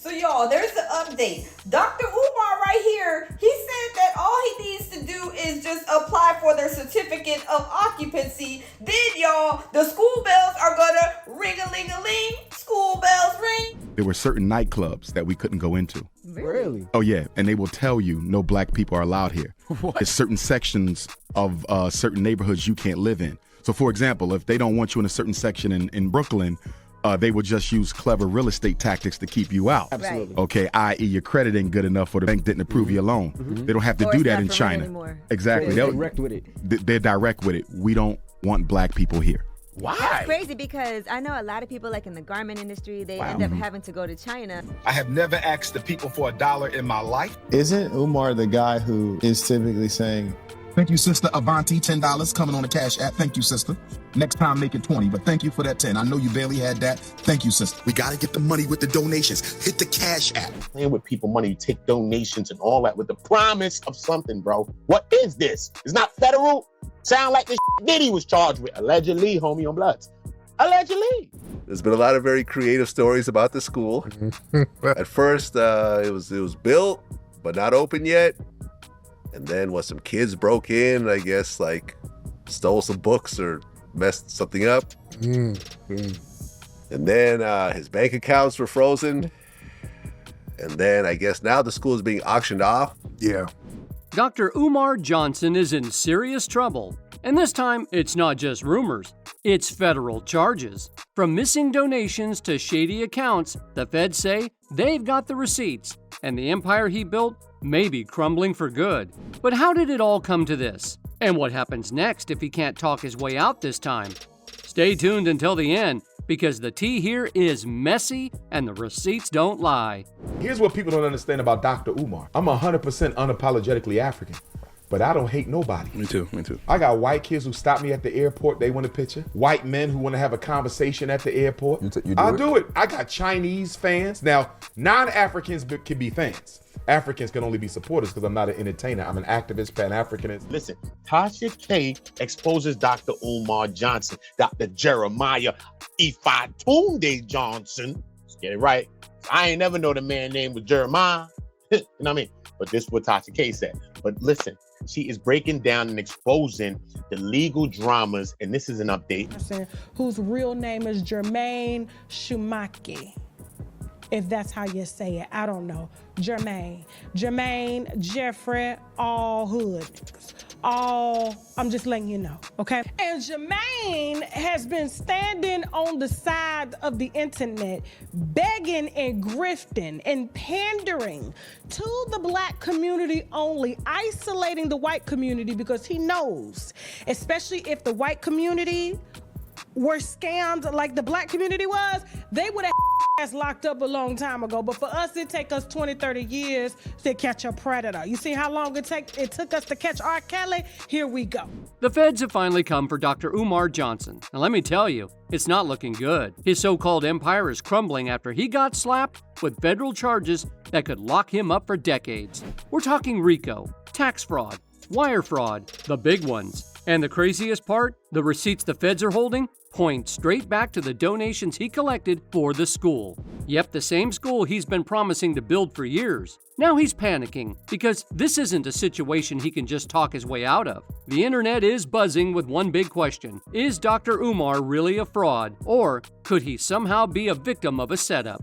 So y'all, there's the update. Dr. Umar right here, he said that all he needs to do is just apply for their certificate of occupancy. Then y'all, the school bells are gonna ring-a-ling-a-ling. School bells ring. There were certain nightclubs that we couldn't go into. Really? Oh yeah, and they will tell you no black people are allowed here. There's certain sections of certain neighborhoods you can't live in. So for example, if they don't want you in a certain section in Brooklyn, they will just use clever real estate tactics to keep you out. Absolutely. Okay, i.e. your credit ain't good enough or the bank didn't approve your loan. They don't have to Or do it's that not in for rent China. anymore. Exactly. They're direct with it. They're direct with it. We don't want black people here. That's crazy because I know a lot of people like in the garment industry, they end up having to go to China. I have never asked the people for $1 in my life. Isn't Umar the guy who is typically saying, Thank you, sister. Avanti, $10 coming on the Cash App. Thank you, sister. Next time, make it 20, but thank you for that 10. I know you barely had that. Thank you, sister. We got to get the money with the donations. Hit the Cash App. Playing with people money, take donations and all that with the promise of something, bro. What is this? It's not federal. Sound like this Diddy was charged with. Allegedly, homie on Bloods. Allegedly. There's been a lot of very creative stories about the school. At first, it was built, but not open yet. And then some kids broke in, I guess, like stole some books or messed something up. And then his bank accounts were frozen. And then I guess now the school is being auctioned off. Yeah. Dr. Umar Johnson is in serious trouble. And this time, it's not just rumors. It's federal charges. From missing donations to shady accounts, the feds say they've got the receipts, and the empire he built may be crumbling for good. But how did it all come to this? And what happens next if he can't talk his way out this time? Stay tuned until the end, because the tea here is messy and the receipts don't lie. Here's what people don't understand about Dr. Umar. I'm 100% unapologetically African, but I don't hate nobody. Me too. I got white kids who stop me at the airport, they want a picture. White men who want to have a conversation at the airport. I'll do it. I got Chinese fans. Now, non-Africans can be fans. Africans can only be supporters because I'm not an entertainer. I'm an activist, Pan-Africanist. Listen, Tasha K exposes Dr. Umar Johnson, Dr. Jeremiah Ifatunde Johnson. Let's get it right. I ain't never know the man name was Jeremiah. You know what I mean? But this is what Tasha K said. But listen, she is breaking down and exposing the legal dramas, and this is an update. Whose real name is Jermaine Shumaki. If that's how you say it, I don't know. Jermaine, Jeffrey, all hood. I'm just letting you know, okay? And Jermaine has been standing on the side of the internet, begging and grifting and pandering to the black community only, isolating the white community because he knows, especially if the white community were scammed like the black community was, they would have ass locked up a long time ago. But for us, it take us 20, 30 years to catch a predator. You see how long it took us to catch R. Kelly? Here we go. The feds have finally come for Dr. Umar Johnson. And let me tell you, it's not looking good. His so-called empire is crumbling after he got slapped with federal charges that could lock him up for decades. We're talking Rico, tax fraud, wire fraud, the big ones. And the craziest part, the receipts the feds are holding point straight back to the donations he collected for the school. Yep, the same school he's been promising to build for years. Now he's panicking because this isn't a situation he can just talk his way out of. The internet is buzzing with one big question. Is Dr. Umar really a fraud, or could he somehow be a victim of a setup?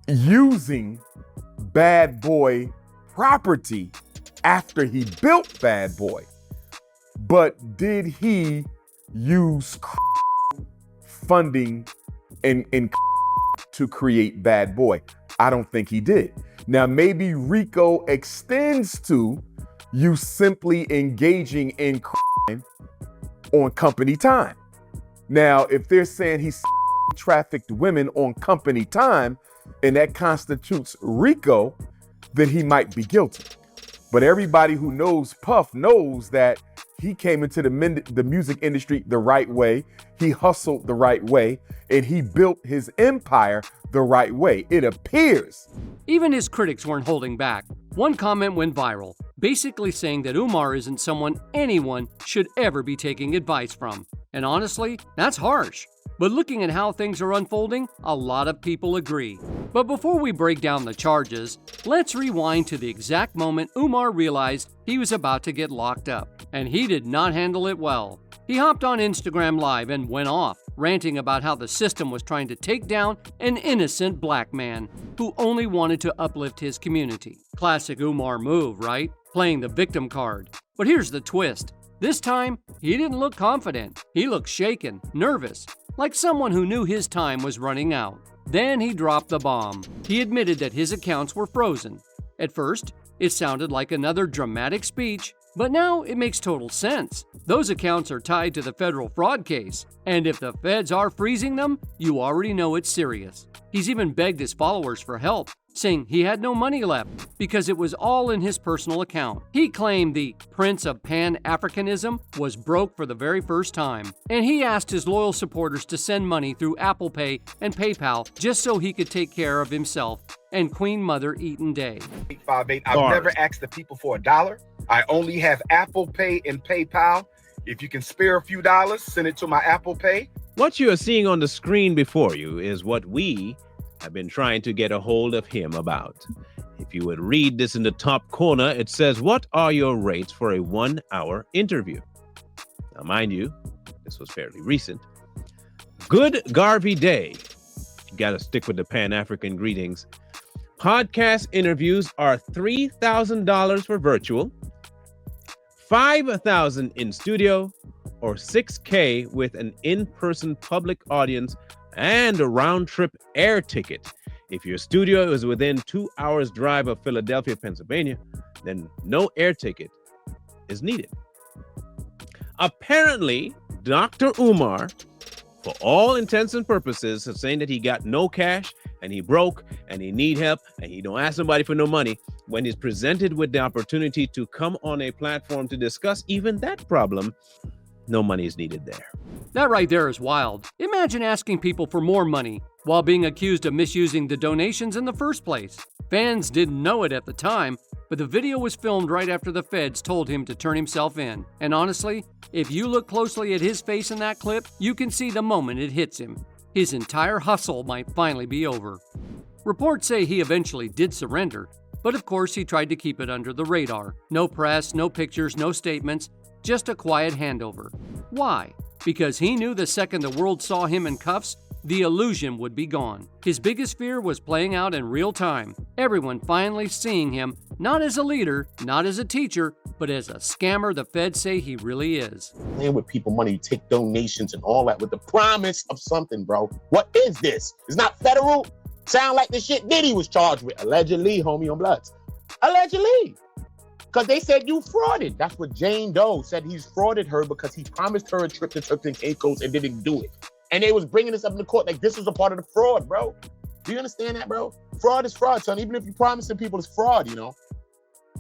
Using Bad Boy property after he built Bad Boy. But did he use funding and to create Bad Boy? I don't think he did. Now, maybe Rico extends to you simply engaging in crime on company time. Now, if they're saying he trafficked women on company time and that constitutes Rico, then he might be guilty. But everybody who knows Puff knows that he came into the music industry the right way, he hustled the right way, and he built his empire the right way, it appears. Even his critics weren't holding back. One comment went viral, basically saying that Umar isn't someone anyone should ever be taking advice from. And honestly, that's harsh. But looking at how things are unfolding, a lot of people agree. But before we break down the charges, let's rewind to the exact moment Umar realized he was about to get locked up. And he did not handle it well. He hopped on Instagram Live and went off, ranting about how the system was trying to take down an innocent black man who only wanted to uplift his community. Classic Umar move, right? Playing the victim card. But here's the twist. This time, he didn't look confident. He looked shaken, nervous, like someone who knew his time was running out. Then he dropped the bomb. He admitted that his accounts were frozen. At first, it sounded like another dramatic speech, but now it makes total sense. Those accounts are tied to the federal fraud case, and if the feds are freezing them, you already know it's serious. He's even begged his followers for help, saying he had no money left because it was all in his personal account. He claimed the Prince of Pan-Africanism was broke for the very first time, and he asked his loyal supporters to send money through Apple Pay and PayPal just so he could take care of himself and Queen Mother Eaton Day. 858. I've never asked the people for $1. I only have Apple Pay and PayPal. If you can spare a few dollars, send it to my Apple Pay. What you are seeing on the screen before you is what we have been trying to get a hold of him about. If you would read this in the top corner, it says, "What are your rates for a 1-hour interview?" Now, mind you, this was fairly recent. Good Garvey Day. You got to stick with the Pan-African greetings. Podcast interviews are $3,000 for virtual, $5,000 in studio, or $6,000 with an in-person public audience and a round-trip air ticket. If your studio is within 2 hours drive of Philadelphia, Pennsylvania, then no air ticket is needed. Apparently, Dr. Umar, for all intents and purposes, is saying that he got no cash and he broke and he need help and he don't ask somebody for no money. When he's presented with the opportunity to come on a platform to discuss even that problem, no money is needed there. That right there is wild. Imagine asking people for more money while being accused of misusing the donations in the first place. Fans didn't know it at the time, but the video was filmed right after the feds told him to turn himself in. And honestly, if you look closely at his face in that clip, you can see the moment it hits him. His entire hustle might finally be over. Reports say he eventually did surrender, but of course he tried to keep it under the radar. No press, no pictures, no statements, just a quiet handover. Why? Because he knew the second the world saw him in cuffs, the illusion would be gone. His biggest fear was playing out in real time. Everyone finally seeing him, not as a leader, not as a teacher, but as a scammer the feds say he really is. Playing with people money, you take donations and all that with the promise of something, bro. What is this? It's not federal? Sound like the shit Diddy was charged with. Allegedly, homie on Bloods. Allegedly. Because they said you frauded. That's what Jane Doe said. He's frauded her because he promised her a trip to Turks and Caicos and didn't do it. And they was bringing this up in the court like this was a part of the fraud, bro. Do you understand that, bro? Fraud is fraud, son. Even if you're promising people, it's fraud, you know?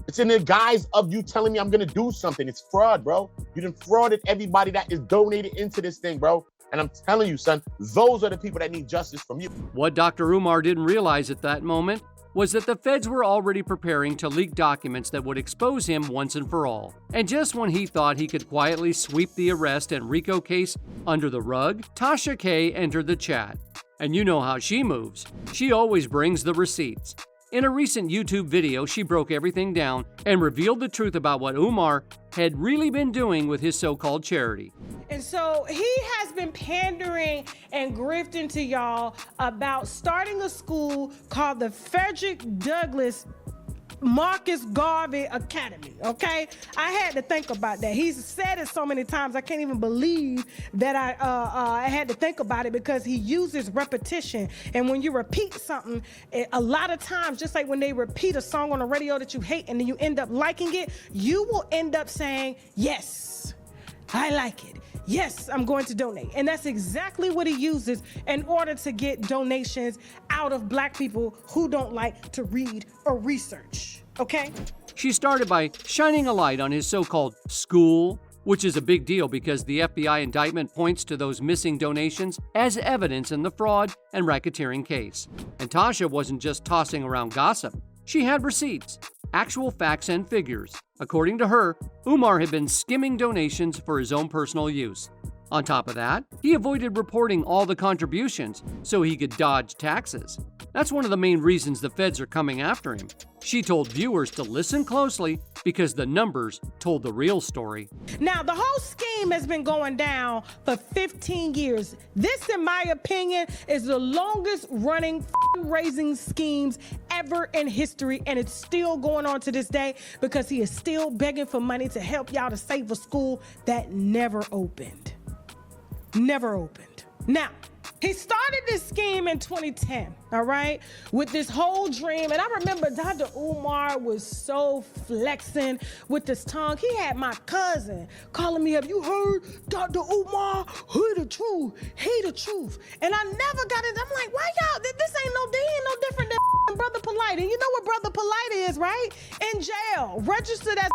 It's in the guise of you telling me I'm going to do something. It's fraud, bro. You done frauded everybody that is donated into this thing, bro. And I'm telling you, son, those are the people that need justice from you. What Dr. Umar didn't realize at that moment was that the feds were already preparing to leak documents that would expose him once and for all. And just when he thought he could quietly sweep the arrest and Rico case under the rug, Tasha K entered the chat. And you know how she moves. She always brings the receipts. In a recent YouTube video, she broke everything down and revealed the truth about what Umar had really been doing with his so-called charity. And so he has been pandering and grifting to y'all about starting a school called the Frederick Douglass Marcus Garvey Academy, okay? I had to think about that. He's said it so many times, I can't even believe that I had to think about it because he uses repetition. And when you repeat something, a lot of times, just like when they repeat a song on the radio that you hate and then you end up liking it, you will end up saying, yes, I like it. Yes, I'm going to donate. And that's exactly what he uses in order to get donations out of Black people who don't like to read or research, okay? She started by shining a light on his so-called school, which is a big deal because the FBI indictment points to those missing donations as evidence in the fraud and racketeering case. And Tasha wasn't just tossing around gossip. She had receipts, actual facts and figures. According to her, Umar had been skimming donations for his own personal use. On top of that, he avoided reporting all the contributions so he could dodge taxes. That's one of the main reasons the feds are coming after him. She told viewers to listen closely because the numbers told the real story. Now, the whole scheme has been going down for 15 years. This, in my opinion, is the longest running fundraising schemes ever in history, and it's still going on to this day because he is still begging for money to help y'all to save a school that never opened. Never opened. Now, he started this scheme in 2010, all right, with this whole dream. And I remember Dr. Umar was so flexing with this tongue. He had my cousin calling me up. You heard Dr. Umar? He the truth. He the truth. And I never got it. I'm like, why y'all? This ain't no different than Brother Polite. And you know what Brother Polite is, right? In jail, registered as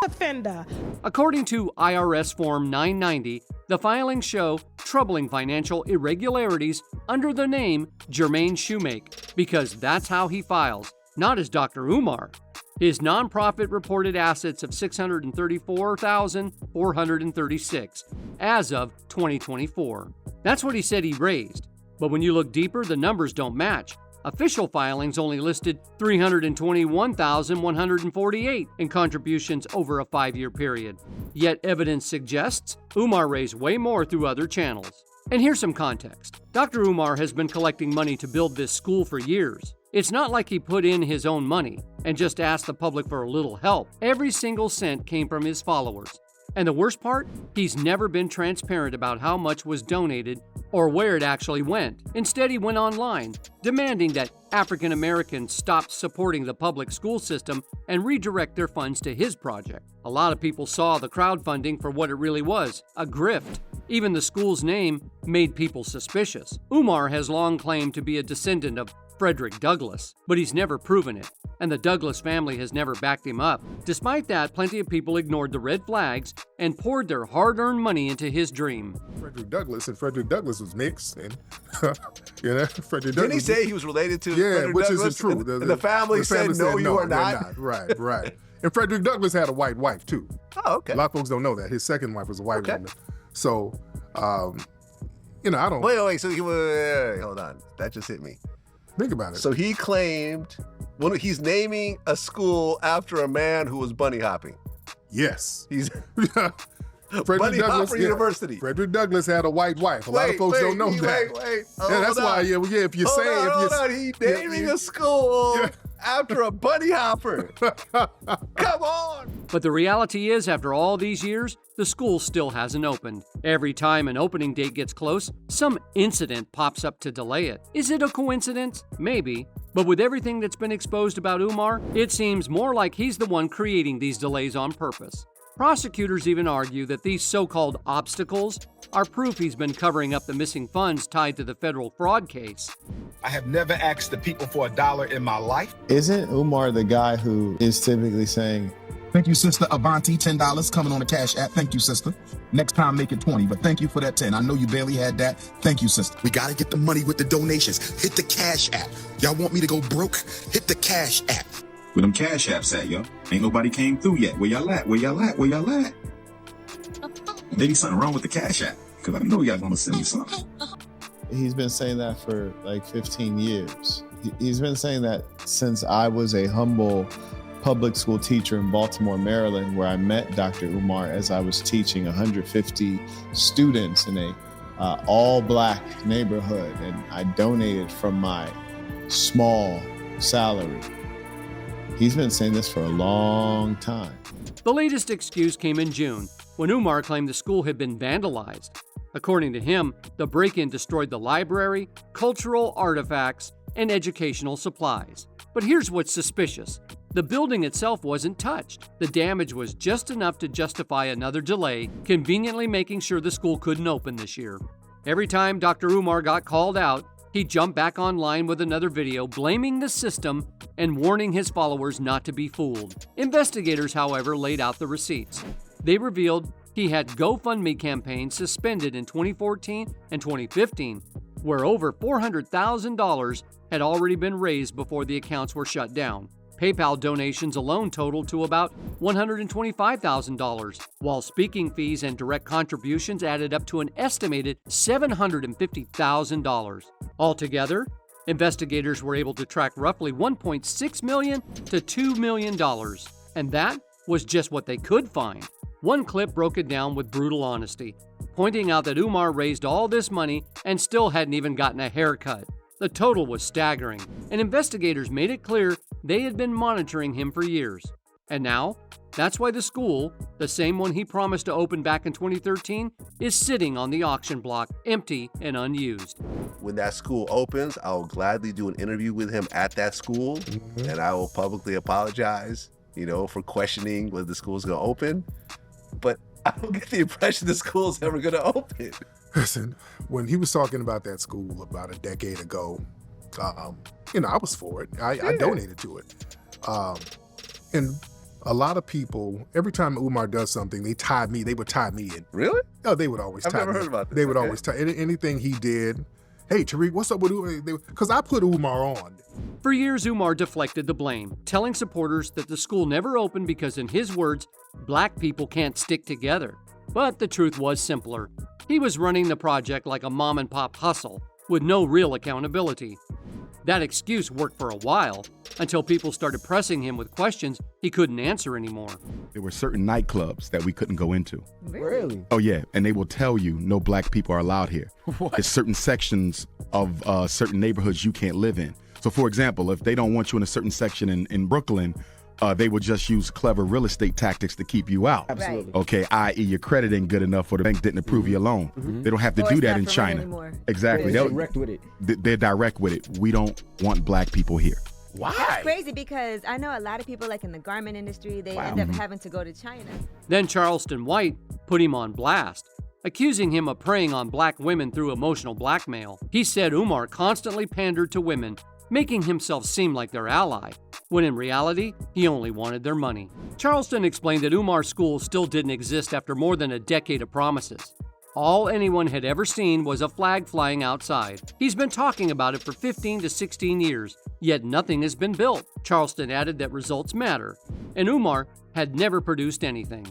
offender. According to IRS Form 990, the filings show troubling financial irregularities under the name Jermaine Shoemake, because that's how he files, not as Dr. Umar. His nonprofit reported assets of $634,436 as of 2024. That's what he said he raised. But when you look deeper, the numbers don't match. Official filings only listed $321,148 in contributions over a 5-year period. Yet evidence suggests Umar raised way more through other channels. And here's some context. Dr. Umar has been collecting money to build this school for years. It's not like he put in his own money and just asked the public for a little help. Every single cent came from his followers. And the worst part? He's never been transparent about how much was donated or where it actually went. Instead, he went online, demanding that African Americans stop supporting the public school system and redirect their funds to his project. A lot of people saw the crowdfunding for what it really was, a grift. Even the school's name made people suspicious. Umar has long claimed to be a descendant of Frederick Douglass, but he's never proven it, and the Douglass family has never backed him up. Despite that, plenty of people ignored the red flags and poured their hard-earned money into his dream. Frederick Douglass was mixed, and Frederick Douglass. Didn't he say he was related to Frederick which Douglass? isn't true. The family said no, you are not. Right. And Frederick Douglass had a white wife too. Oh, okay. A lot of folks don't know that his second wife was a white woman. So, I don't. Wait. So hold on. That just hit me. Think about it. So he claimed, he's naming a school after a man who was bunny hopping. Yes. He's Bunny Hopper University. Frederick Douglass had a white wife. A lot of folks don't know that. Wait. That's why, if you say... Hold on. He's naming a school after a bunny hopper. Come on. But the reality is, after all these years, the school still hasn't opened. Every time an opening date gets close, some incident pops up to delay it. Is it a coincidence? Maybe. But with everything that's been exposed about Umar, it seems more like he's the one creating these delays on purpose. Prosecutors even argue that these so-called obstacles are proof he's been covering up the missing funds tied to the federal fraud case. I have never asked the people for $1 in my life. Isn't Umar the guy who is typically saying, Thank you, sister. Avanti, $10 coming on the Cash App. Thank you, sister. Next time, make it 20, but thank you for that 10. I know you barely had that. Thank you, sister. We gotta get the money with the donations. Hit the Cash App. Y'all want me to go broke? Hit the Cash App. Where them Cash Apps at, yo? Ain't nobody came through yet. Where y'all at? There be something wrong with the Cash App, because I know y'all gonna send me something. He's been saying that for like 15 years. He's been saying that since I was a humble public school teacher in Baltimore, Maryland, where I met Dr. Umar as I was teaching 150 students in a all-black neighborhood, and I donated from my small salary. He's been saying this for a long time. The latest excuse came in June, when Umar claimed the school had been vandalized. According to him, the break-in destroyed the library, cultural artifacts, and educational supplies. But here's what's suspicious. The building itself wasn't touched. The damage was just enough to justify another delay, conveniently making sure the school couldn't open this year. Every time Dr. Umar got called out, he jumped back online with another video blaming the system and warning his followers not to be fooled. Investigators, however, laid out the receipts. They revealed he had GoFundMe campaigns suspended in 2014 and 2015, where over $400,000 had already been raised before the accounts were shut down. PayPal donations alone totaled to about $125,000, while speaking fees and direct contributions added up to an estimated $750,000. Altogether, investigators were able to track roughly $1.6 million to $2 million, and that was just what they could find. One clip broke it down with brutal honesty, pointing out that Umar raised all this money and still hadn't even gotten a haircut. The total was staggering, and investigators made it clear they had been monitoring him for years. And now, that's why the school, the same one he promised to open back in 2013, is sitting on the auction block, empty and unused. When that school opens, I'll gladly do an interview with him at that school, and I will publicly apologize, for questioning whether the school's going to open. But I don't get the impression the school's ever going to open. Listen, when he was talking about that school about a decade ago, I was for it. I donated to it. And a lot of people, every time Umar does something, they would tie me in. Really? Oh, they would always tie me in. I've never heard about this. They would always tie anything he did. Hey, Tariq, what's up with Umar? Because I put Umar on. For years, Umar deflected the blame, telling supporters that the school never opened because, in his words, black people can't stick together. But the truth was simpler. He was running the project like a mom-and-pop hustle, with no real accountability. That excuse worked for a while, until people started pressing him with questions he couldn't answer anymore. There were certain nightclubs that we couldn't go into. Really? Oh, yeah, and they will tell you no black people are allowed here. There's certain sections of certain neighborhoods you can't live in. So, for example, if they don't want you in a certain section in Brooklyn, they would just use clever real estate tactics to keep you out. Absolutely. Okay, i.e. your credit ain't good enough or the bank didn't approve your loan. They don't have to Or do it's that not in for rent China. anymore. Exactly. They're direct with it. They're direct with it. We don't want black people here. Why? It's crazy because I know a lot of people like in the garment industry, they end up having to go to China. Then Charleston White put him on blast, accusing him of preying on black women through emotional blackmail. He said Umar constantly pandered to women, making himself seem like their ally, when in reality, he only wanted their money. Charleston explained that Umar's school still didn't exist after more than a decade of promises. All anyone had ever seen was a flag flying outside. He's been talking about it for 15 to 16 years, yet nothing has been built. Charleston added that results matter, and Umar had never produced anything.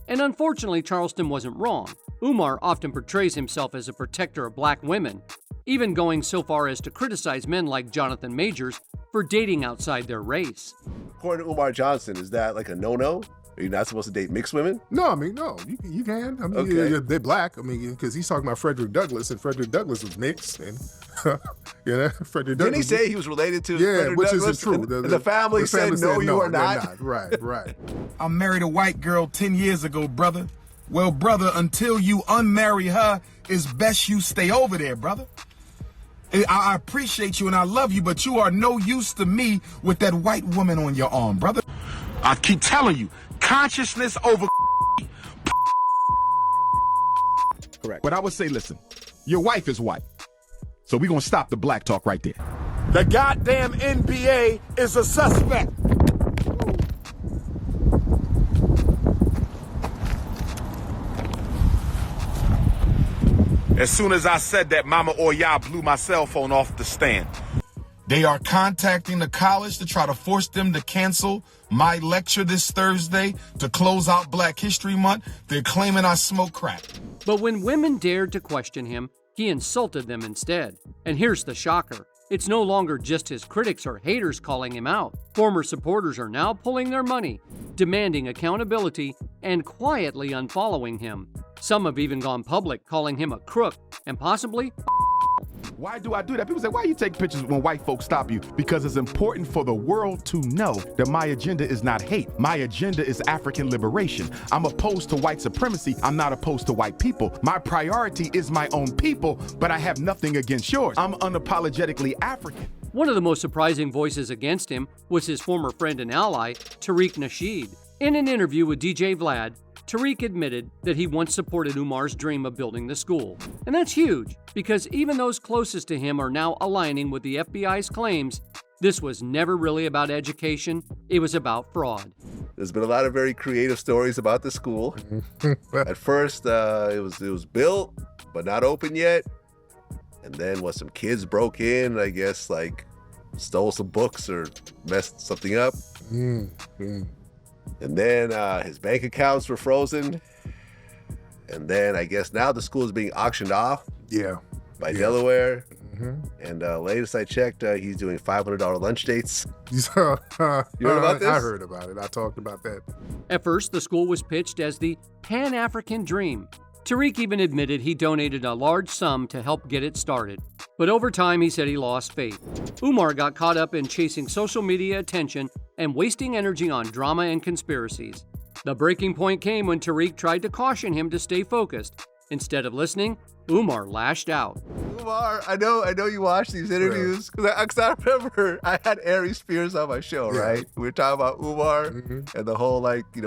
And unfortunately, Charleston wasn't wrong. Umar often portrays himself as a protector of black women, even going so far as to criticize men like Jonathan Majors for dating outside their race. According to Umar Johnson, is that like a no-no? Are you not supposed to date mixed women? No, no, you can. Okay. They're black. Because he's talking about Frederick Douglass, and Frederick Douglass was mixed, and Frederick Douglass. Didn't he say he was related to Frederick which Douglass? isn't true. The family said, no, you are not. They're not. Right. I married a white girl 10 years ago, brother. Well, brother, until you unmarry her, it's best you stay over there, brother. I appreciate you and I love you, but you are no use to me with that white woman on your arm, brother. I keep telling you, consciousness over. Correct. But I would say, listen, your wife is white. So we're going to stop the black talk right there. The goddamn NBA is a suspect. As soon as I said that, Mama Oya blew my cell phone off the stand. They are contacting the college to try to force them to cancel my lecture this Thursday to close out Black History Month. They're claiming I smoke crack. But when women dared to question him, he insulted them instead. And here's the shocker. It's no longer just his critics or haters calling him out. Former supporters are now pulling their money, demanding accountability, and quietly unfollowing him. Some have even gone public, calling him a crook and possibly. Why do I do that? People say, why you take pictures when white folks stop you? Because it's important for the world to know that my agenda is not hate. My agenda is African liberation. I'm opposed to white supremacy. I'm not opposed to white people. My priority is my own people, but I have nothing against yours. I'm unapologetically African. One of the most surprising voices against him was his former friend and ally, Tariq Nasheed. In an interview with DJ Vlad, Tariq admitted that he once supported Umar's dream of building the school. And that's huge, because even those closest to him are now aligning with the FBI's claims this was never really about education, it was about fraud. There's been a lot of very creative stories about the school. At first, it was built, but not open yet. And then some kids broke in, I guess, stole some books or messed something up. Mm-hmm. And then his bank accounts were frozen. And then I guess now the school is being auctioned off. Yeah. By Delaware. Mm-hmm. And latest I checked, he's doing $500 lunch dates. You heard about this? I heard about it. I talked about that. At first, the school was pitched as the Pan-African Dream. Tariq even admitted he donated a large sum to help get it started. But over time, he said he lost faith. Umar got caught up in chasing social media attention and wasting energy on drama and conspiracies. The breaking point came when Tariq tried to caution him to stay focused. Instead of listening, Umar lashed out. Umar, I know you watch these interviews because I remember I had Ari Spears on my show, right? We were talking about Umar and the whole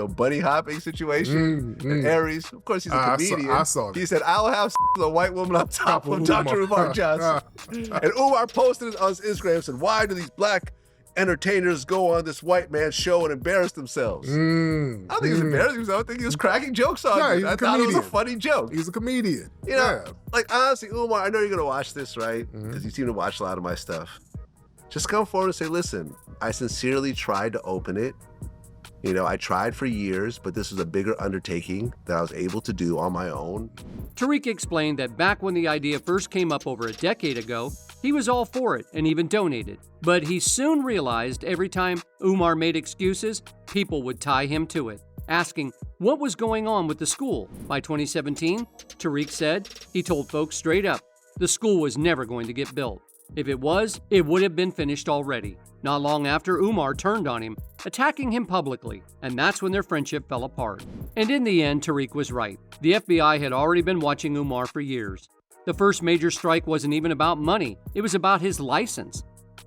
bunny hopping situation. And Aries, of course, he's a comedian. I saw that. He said, "I will have with a white woman on top of Dr. Umar Johnson." And Umar posted it on his Instagram and said, "Why do these black entertainers go on this white man's show and embarrass themselves?" I don't think he was embarrassing himself. I think he was cracking jokes on it. I thought it was a funny joke. He's a comedian. You know, honestly, Umar, I know you're going to watch this, right? Because you seem to watch a lot of my stuff. Just come forward and say, listen, I sincerely tried to open it. I tried for years, but this was a bigger undertaking that I was able to do on my own. Tariq explained that back when the idea first came up over a decade ago, he was all for it and even donated. But he soon realized every time Umar made excuses, people would tie him to it, asking what was going on with the school. By 2017, Tariq said he told folks straight up the school was never going to get built. If it was, it would have been finished already. Not long after, Umar turned on him, attacking him publicly, and that's when their friendship fell apart. And in the end, Tariq was right. The FBI had already been watching Umar for years. The first major strike wasn't even about money, it was about his license.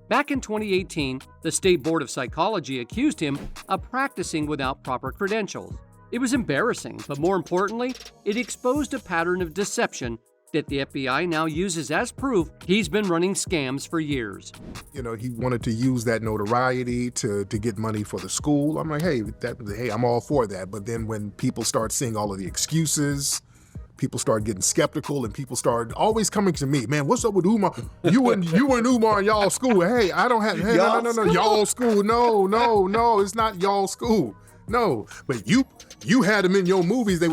Back in 2018, the State Board of Psychology accused him of practicing without proper credentials. It was embarrassing, but more importantly, it exposed a pattern of deception that the FBI now uses as proof he's been running scams for years. He wanted to use that notoriety to get money for the school. I'm like, hey, I'm all for that. But then when people start seeing all of the excuses, people start getting skeptical, and people start always coming to me, man, what's up with Umar? You and Umar in y'all school. Hey, I don't have, hey, no, y'all school. No, it's not y'all school. No, but you had them in your movies. They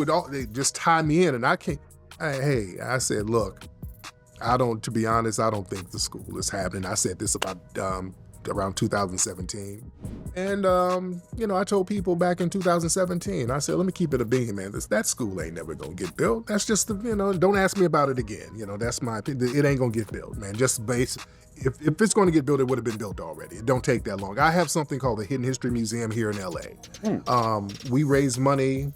just tie me in, and I can't. Hey, I said, look, to be honest, I don't think the school is happening. I said this about around 2017. And, I told people back in 2017, I said, let me keep it a bean, man. That school ain't never going to get built. That's just, don't ask me about it again. That's my opinion. It ain't going to get built, man. Just if it's going to get built, it would have been built already. It don't take that long. I have something called the Hidden History Museum here in LA. We raised money,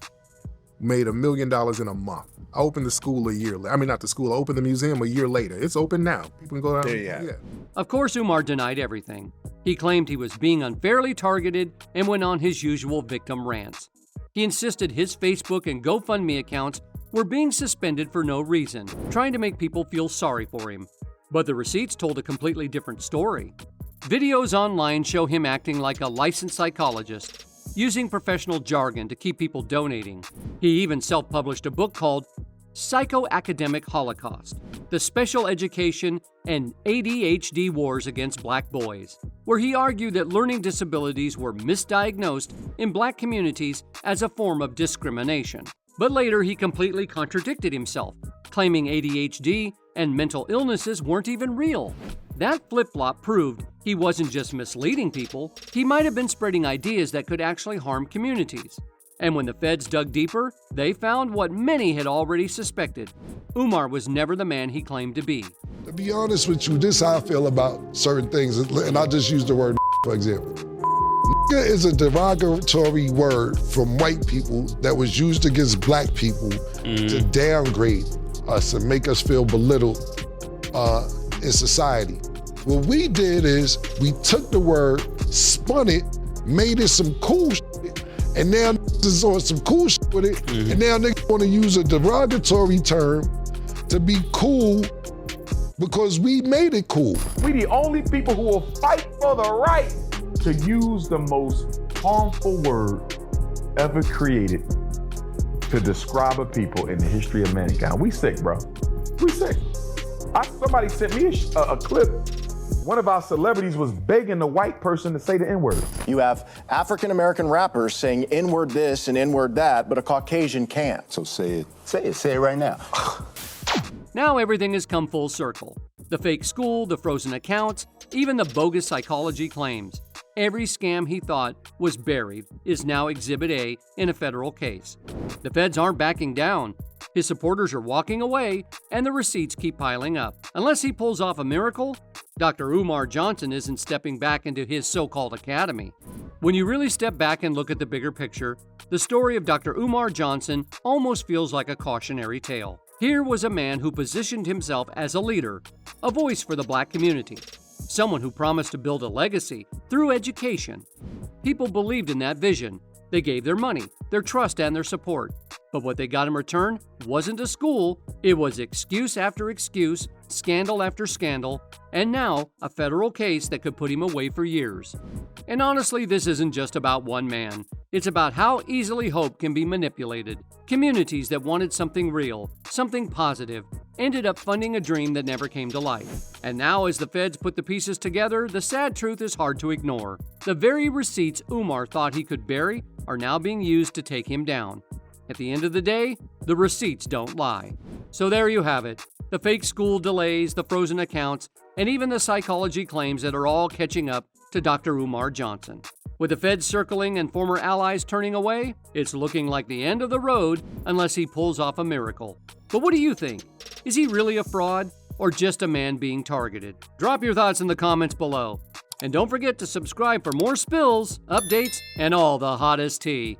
made $1 million in a month. I opened the school a year later. I mean, not the school, I opened the museum a year later. It's open now. People can go down. Yeah. Of course, Umar denied everything. He claimed he was being unfairly targeted and went on his usual victim rants. He insisted his Facebook and GoFundMe accounts were being suspended for no reason, trying to make people feel sorry for him. But the receipts told a completely different story. Videos online show him acting like a licensed psychologist, using professional jargon to keep people donating. He even self-published a book called Psychoacademic Holocaust, The Special Education and ADHD Wars Against Black Boys, where he argued that learning disabilities were misdiagnosed in black communities as a form of discrimination. But later he completely contradicted himself, claiming ADHD and mental illnesses weren't even real. That flip-flop proved he wasn't just misleading people, he might have been spreading ideas that could actually harm communities. And when the feds dug deeper, they found what many had already suspected. Umar was never the man he claimed to be. To be honest with you, this is how I feel about certain things, and I'll just use the word for example. Is a derogatory word from white people that was used against black people to downgrade us and make us feel belittled in society. What we did is we took the word, spun it, made it some cool shit, and now is on some cool shit with it, and now niggas want to use a derogatory term to be cool because we made it cool. We the only people who will fight for the right to use the most harmful word ever created to describe a people in the history of mankind. We sick, bro. We sick. Somebody sent me a clip one of our celebrities was begging the white person to say the N-word. You have African-American rappers saying N-word this and N-word that, but a Caucasian can't. So say it right now. Now everything has come full circle. The fake school, the frozen accounts, even the bogus psychology claims. Every scam he thought was buried is now Exhibit A in a federal case. The feds aren't backing down. His supporters are walking away, and the receipts keep piling up. Unless he pulls off a miracle, Dr. Umar Johnson isn't stepping back into his so-called academy. When you really step back and look at the bigger picture, the story of Dr. Umar Johnson almost feels like a cautionary tale. Here was a man who positioned himself as a leader, a voice for the black community, someone who promised to build a legacy through education. People believed in that vision. They gave their money, their trust, and their support. But what they got in return wasn't a school, it was excuse after excuse, scandal after scandal, and now a federal case that could put him away for years. And honestly, this isn't just about one man. It's about how easily hope can be manipulated. Communities that wanted something real, something positive, ended up funding a dream that never came to life. And now as the feds put the pieces together, the sad truth is hard to ignore. The very receipts Umar thought he could bury are now being used to take him down. At the end of the day, the receipts don't lie. So there you have it. The fake school delays, the frozen accounts, and even the psychology claims that are all catching up to Dr. Umar Johnson. With the feds circling and former allies turning away, it's looking like the end of the road unless he pulls off a miracle. But what do you think? Is he really a fraud or just a man being targeted? Drop your thoughts in the comments below. And don't forget to subscribe for more spills, updates, and all the hottest tea.